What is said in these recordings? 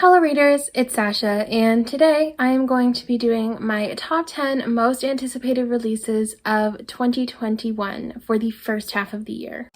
Hello readers, it's Sasha, and today I am going to be doing my top 10 most anticipated releases of 2021 for the first half of the year.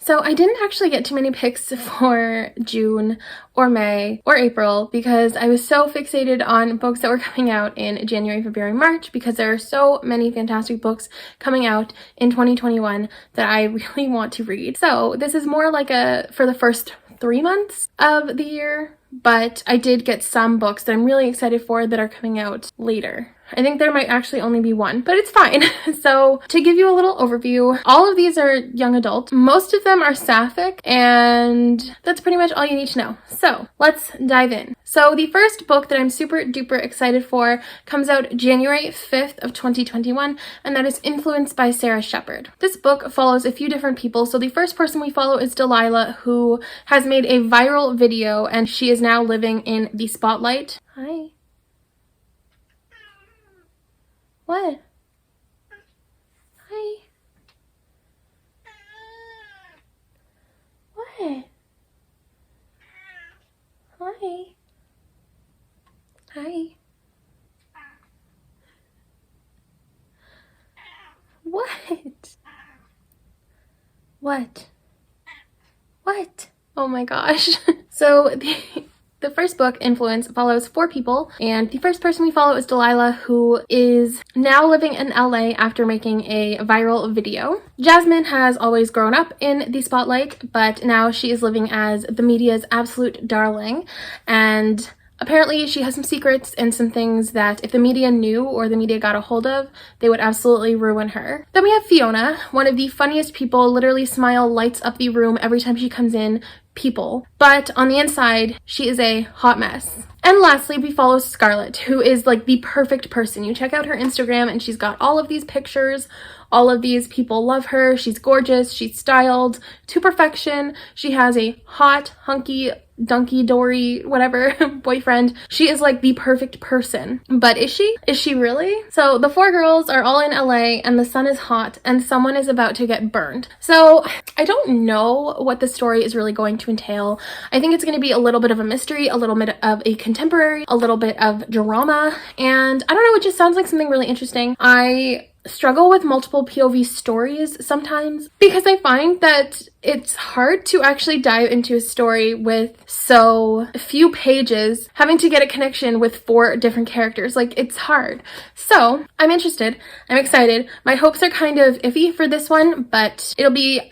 So I didn't actually get too many picks for June or May or April because I was so fixated on books that were coming out in January, February, March because there are so many fantastic books coming out in 2021 that I really want to read. So this is more like for the first 3 months of the year, but I did get some books that I'm really excited for that are coming out later. I think there might actually only be one, but it's fine. So to give you a little overview, all of these are young adult. Most of them are sapphic, and that's pretty much all you need to know. So let's dive in. So the first book that I'm super duper excited for comes out January 5th of 2021, and that is Influenced by Sarah Shepard. This book follows a few different people. So the first person we follow is Delilah, who has made a viral video, and she is now living in the spotlight. Hi. What? Hi. What? Hi. Hi. What? What? What? Oh my gosh. So the first book, Influence, follows 4 people, and the first person we follow is Delilah, who is now living in LA after making a viral video. Jasmine has always grown up in the spotlight, but now she is living as the media's absolute darling, and apparently she has some secrets and some things that if the media knew or the media got a hold of, they would absolutely ruin her. Then we have Fiona, one of the funniest people, literally smile lights up the room every time she comes in, people. But on the inside, she is a hot mess. And lastly, we follow Scarlett, who is like the perfect person. You check out her Instagram and she's got all of these pictures. All of these people love her. She's gorgeous. She's styled to perfection. She has a hot, hunky, dunky dory, whatever, boyfriend. She is like the perfect person. But is she? Is she really? So the 4 girls are all in LA and the sun is hot and someone is about to get burned. So I don't know what the story is really going to entail. I think it's going to be a little bit of a mystery, a little bit of a contemporary, a little bit of drama, and I don't know, it just sounds like something really interesting. I struggle with multiple POV stories sometimes because I find that it's hard to actually dive into a story with so few pages, having to get a connection with 4 different characters. Like, it's hard. So I'm interested. I'm excited. My hopes are kind of iffy for this one, but I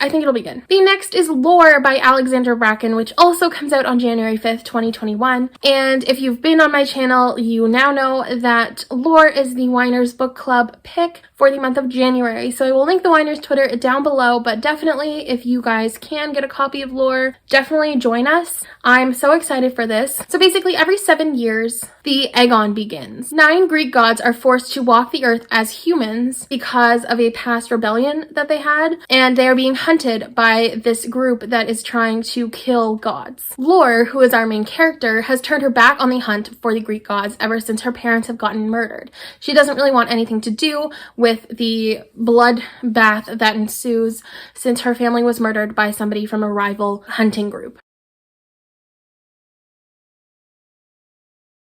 think it'll be good. The next is Lore by Alexandra Bracken, which also comes out on January 5th, 2021. And if you've been on my channel, you now know that Lore is the Winers Book Club pick for the month of January. So I will link the Winers Twitter down below, but definitely if you guys can get a copy of Lore, definitely join us. I'm so excited for this. So basically every 7 years, the Aegon begins. 9 Greek gods are forced to walk the earth as humans because of a past rebellion that they had, and they are being hunted by this group that is trying to kill gods. Lore, who is our main character, has turned her back on the hunt for the Greek gods ever since her parents have gotten murdered. She doesn't really want anything to do with the bloodbath that ensues since her family was murdered by somebody from a rival hunting group.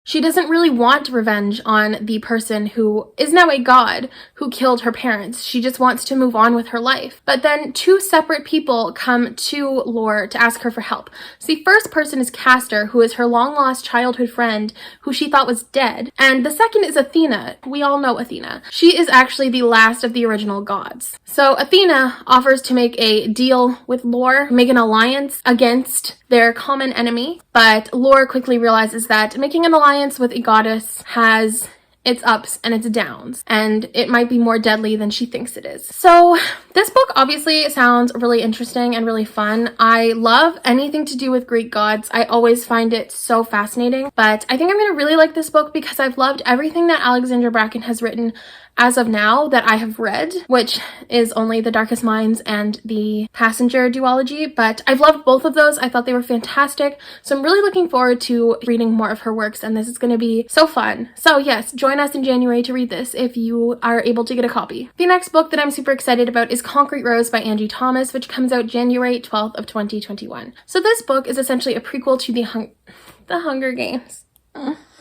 She doesn't really want revenge on the person who is now a god who killed her parents. She just wants to move on with her life. But then 2 separate people come to Lore to ask her for help. So the first person is Castor, who is her long-lost childhood friend who she thought was dead. And the second is Athena. We all know Athena. She is actually the last of the original gods. So Athena offers to make a deal with Lore, make an alliance against their common enemy. But Lore quickly realizes that making an alliance with a goddess has its ups and its downs, and it might be more deadly than she thinks it is. So this book obviously sounds really interesting and really fun. I love anything to do with Greek gods. I always find it so fascinating, but I think I'm going to really like this book because I've loved everything that Alexandra Bracken has written as of now that I have read, which is only The Darkest Minds and the Passenger duology, but I've loved both of those. I thought they were fantastic, so I'm really looking forward to reading more of her works, and this is going to be so fun. So yes, join us in January to read this if you are able to get a copy. The next book that I'm super excited about is Concrete Rose by Angie Thomas, which comes out January 12th of 2021. So this book is essentially a prequel to the Hunger Games.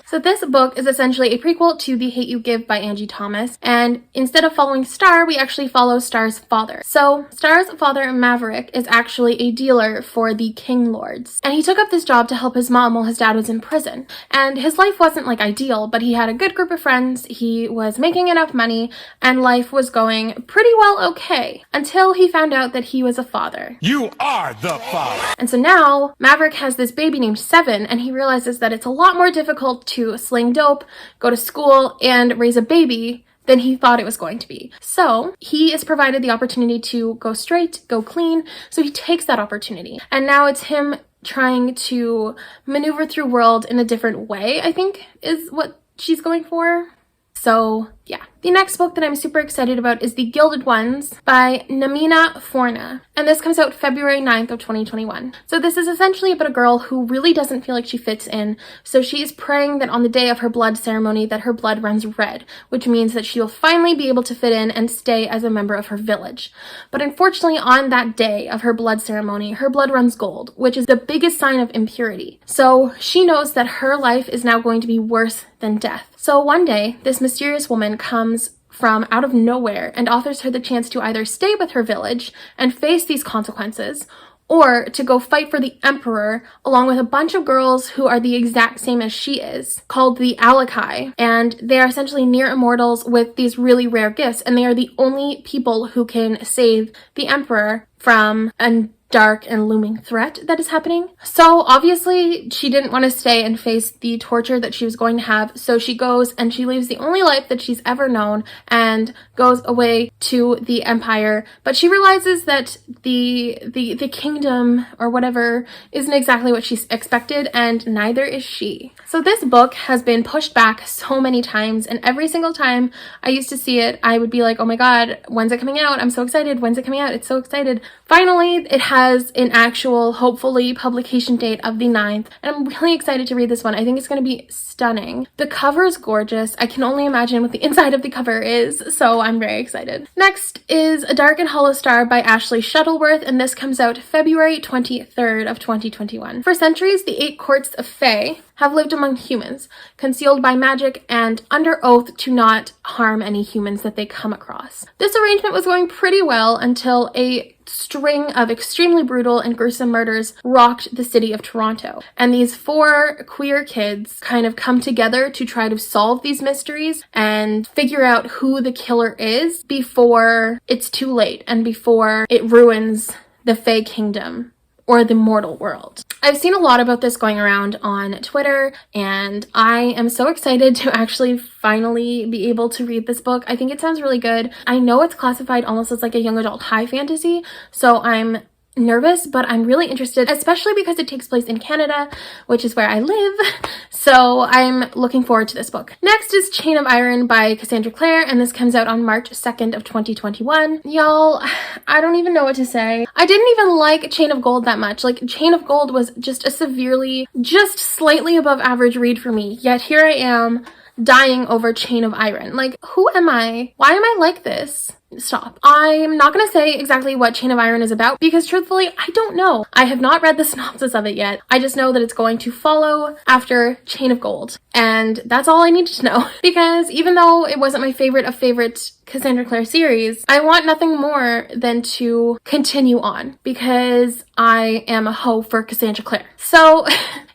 So this book is essentially a prequel to The Hate You Give by Angie Thomas, and instead of following Star, we actually follow Star's father. So Star's father, Maverick, is actually a dealer for the King Lords, and he took up this job to help his mom while his dad was in prison. And his life wasn't like ideal, but he had a good group of friends, he was making enough money, and life was going pretty well okay, until he found out that he was a father. You are the father! And so now, Maverick has this baby named Seven, and he realizes that it's a lot more difficult to sling dope, go to school, and raise a baby than he thought it was going to be. So he is provided the opportunity to go straight, go clean, so he takes that opportunity. And now it's him trying to maneuver through world in a different way, I think, is what she's going for. So yeah. The next book that I'm super excited about is The Gilded Ones by Namina Forna, and this comes out February 9th of 2021. So this is essentially about a girl who really doesn't feel like she fits in, so she is praying that on the day of her blood ceremony that her blood runs red, which means that she will finally be able to fit in and stay as a member of her village. But unfortunately, on that day of her blood ceremony, her blood runs gold, which is the biggest sign of impurity. So she knows that her life is now going to be worse than death. So one day, this mysterious woman comes from out of nowhere and offers her the chance to either stay with her village and face these consequences, or to go fight for the emperor along with a bunch of girls who are the exact same as she is, called the Alakai. And they are essentially near immortals with these really rare gifts, and they are the only people who can save the emperor from a dark and looming threat that is happening. So obviously she didn't want to stay and face the torture that she was going to have, so she goes and she leaves the only life that she's ever known and goes away to the empire. But she realizes that the kingdom or whatever isn't exactly what she expected, and neither is she. So this book has been pushed back so many times, and every single time I used to see it, I would be like, oh my god, when's it coming out? I'm so excited. When's it coming out? It's so excited. Finally, it has an actual, hopefully, publication date of the 9th, and I'm really excited to read this one. I think it's going to be stunning. The cover is gorgeous. I can only imagine what the inside of the cover is, so I'm very excited. Next is A Dark and Hollow Star by Ashley Shuttleworth, and this comes out February 23rd of 2021. For centuries, the 8 courts of Fae have lived among humans, concealed by magic and under oath to not harm any humans that they come across. This arrangement was going pretty well until a string of extremely brutal and gruesome murders rocked the city of Toronto. And these 4 queer kids kind of come together to try to solve these mysteries and figure out who the killer is before it's too late and before it ruins the Fae Kingdom or the mortal world. I've seen a lot about this going around on Twitter, and I am so excited to actually finally be able to read this book. I think it sounds really good. I know it's classified almost as like a young adult high fantasy, so I'm nervous, but I'm really interested, especially because it takes place in Canada, which is where I live. So I'm looking forward to this book. Next is Chain of Iron by Cassandra Clare, and this comes out on March 2nd of 2021. Y'all, I don't even know what to say. I didn't even like Chain of Gold that much. Like, Chain of Gold was just a severely, just slightly above average read for me, yet here I am dying over Chain of Iron. Like, who am I? Why am I like this? Stop. I'm not going to say exactly what Chain of Iron is about because truthfully, I don't know. I have not read the synopsis of it yet. I just know that it's going to follow after Chain of Gold. And that's all I needed to know because even though it wasn't my favorite of favorite Cassandra Clare series, I want nothing more than to continue on because I am a hoe for Cassandra Clare. So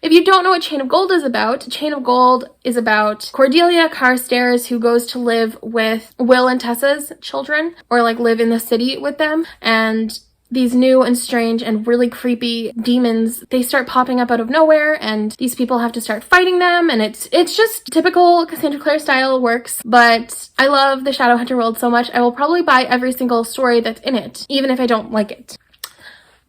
if you don't know what Chain of Gold is about Cordelia Carstairs, who goes to live with Will and Tessa's children, or like live in the city with them, and these new and strange and really creepy demons, they start popping up out of nowhere, and these people have to start fighting them, and it's just typical Cassandra Clare style works. But I love the Shadowhunter world so much, I will probably buy every single story that's in it, even if I don't like it.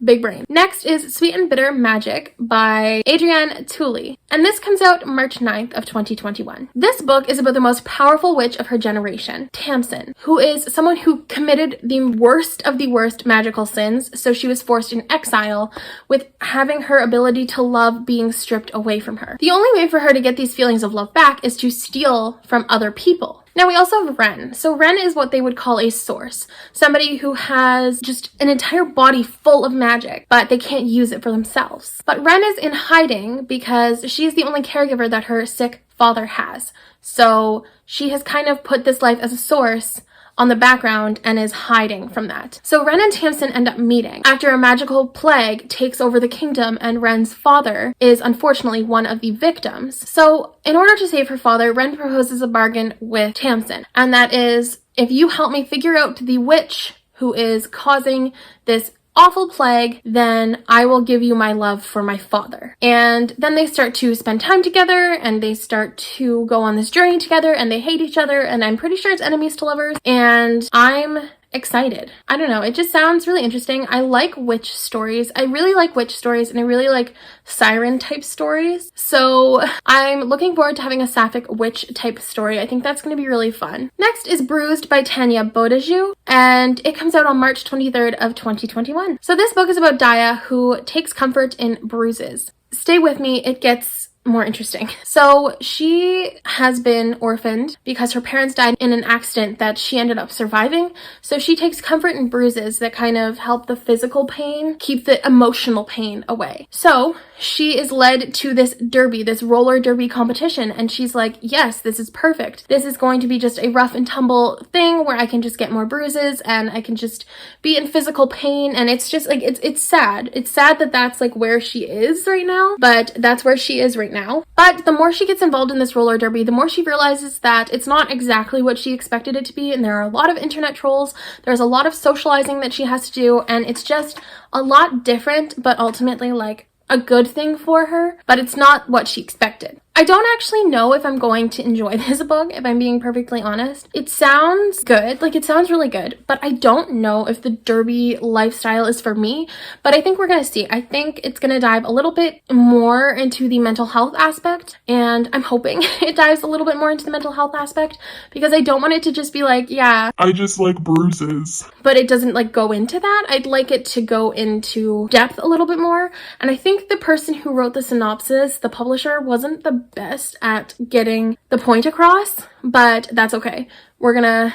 Big brain. Next is Sweet and Bitter Magic by Adrienne Tooley. And this comes out March 9th of 2021. This book is about the most powerful witch of her generation, Tamsin, who is someone who committed the worst of the worst magical sins, so she was forced in exile, with having her ability to love being stripped away from her. The only way for her to get these feelings of love back is to steal from other people. Now we also have Ren. So Ren is what they would call a source. Somebody who has just an entire body full of magic, but they can't use it for themselves. But Ren is in hiding because she's the only caregiver that her sick father has. So she has kind of put this life as a source on the background and is hiding from that. So Ren and Tamsin end up meeting after a magical plague takes over the kingdom, and Ren's father is unfortunately one of the victims. So in order to save her father, Ren proposes a bargain with Tamsin, and that is, if you help me figure out the witch who is causing this awful plague, then I will give you my love for my father. And then they start to spend time together, and they start to go on this journey together, and they hate each other, and I'm pretty sure it's enemies to lovers, and I'm excited. I don't know, it just sounds really interesting. I like witch stories. I really like witch stories, and I really like siren type stories. So I'm looking forward to having a sapphic witch type story. I think that's going to be really fun. Next is Bruised by Tanya Bodaju, and it comes out on March 23rd of 2021. So this book is about Daya, who takes comfort in bruises. Stay with me, it gets more interesting. So she has been orphaned because her parents died in an accident that she ended up surviving. So she takes comfort in bruises that kind of help the physical pain keep the emotional pain away. So she is led to this derby, this roller derby competition, and she's like, yes, this is perfect. This is going to be just a rough and tumble thing where I can just get more bruises and I can just be in physical pain. And it's just like, it's sad. It's sad that that's like where she is right now, but that's where she is right now. But the more she gets involved in this roller derby, the more she realizes that it's not exactly what she expected it to be, and there are a lot of internet trolls, there's a lot of socializing that she has to do, and it's just a lot different, but ultimately like a good thing for her, but it's not what she expected. I don't actually know if I'm going to enjoy this book, if I'm being perfectly honest. It sounds good, like it sounds really good, but I don't know if the derby lifestyle is for me, but I think we're gonna see. I think it's gonna dive a little bit more into the mental health aspect, and I'm hoping it dives a little bit more into the mental health aspect, because I don't want it to just be like, yeah, I just like bruises. but it doesn't like go into that. I'd like it to go into depth a little bit more, and I think the person who wrote the synopsis, the publisher, wasn't the best at getting the point across, but that's okay. We're gonna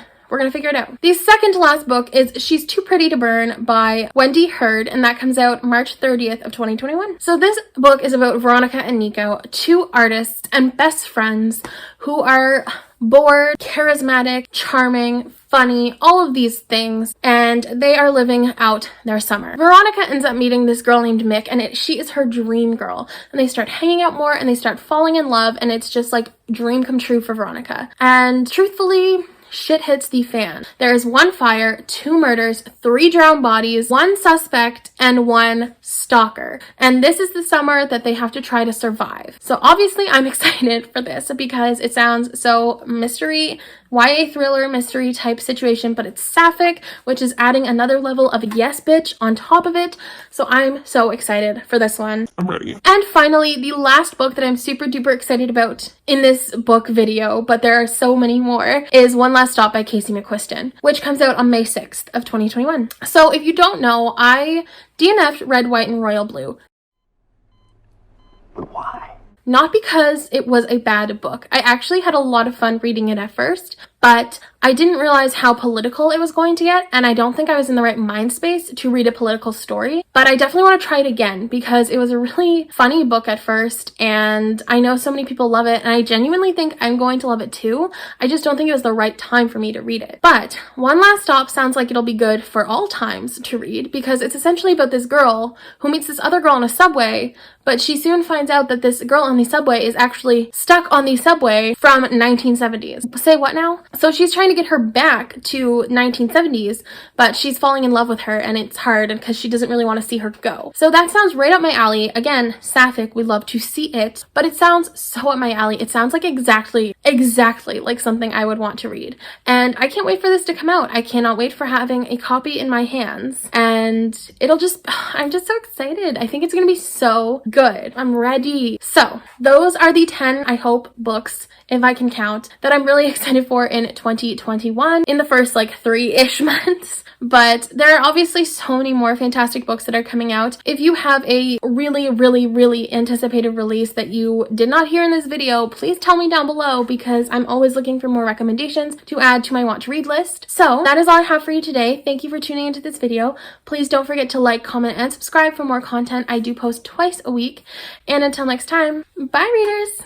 figure it out. The second to last book is She's Too Pretty to Burn by Wendy Hurd, and that comes out March 30th of 2021. So this book is about Veronica and Nico, two artists and best friends who are bored, charismatic, charming, funny, all of these things, and they are living out their summer. Veronica ends up meeting this girl named Mick, and she is her dream girl, and they start hanging out more, and they start falling in love, and it's just like dream come true for Veronica. And truthfully, shit hits the fan. There is one fire, 2 murders, 3 drowned bodies, 1 suspect, and 1 stalker. And this is the summer that they have to try to survive. So obviously I'm excited for this because it sounds so mystery, YA thriller mystery type situation, but it's sapphic, which is adding another level of yes bitch on top of it. So I'm so excited for this one. I'm ready. And finally, the last book that I'm super duper excited about in this book video, but there are so many more, is One Last Stop by Casey McQuiston, which comes out on May 6th of 2021. So if you don't know, I DNF'd Red, White, and Royal Blue. Why? Not because it was a bad book. I actually had a lot of fun reading it at first, but I didn't realize how political it was going to get, and I don't think I was in the right mind space to read a political story. But I definitely want to try it again because it was a really funny book at first, and I know so many people love it, and I genuinely think I'm going to love it too. I just don't think it was the right time for me to read it. But One Last Stop sounds like it'll be good for all times to read because it's essentially about this girl who meets this other girl on a subway, but she soon finds out that this girl on the subway is actually stuck on the subway from 1970s. Say what now? So she's trying to get her back to 1970s, but she's falling in love with her, and it's hard because she doesn't really want to see her go. So that sounds right up my alley. Again, sapphic, we love to see it, but it sounds so up my alley. It sounds like exactly like something I would want to read. And I can't wait for this to come out. I cannot wait for having a copy in my hands, and I'm just so excited. I think it's gonna be so good. I'm ready. So those are the 10, I hope, books, if I can count, that I'm really excited for in 2021 in the first like 3-ish months. But there are obviously so many more fantastic books that are coming out. If you have a really anticipated release that you did not hear in this video, please tell me down below, because I'm always looking for more recommendations to add to my want to read list. So that is all I have for you today. Thank you for tuning into this video. Please don't forget to like, comment, and subscribe for more content. I do post twice a week. And until next time, bye readers!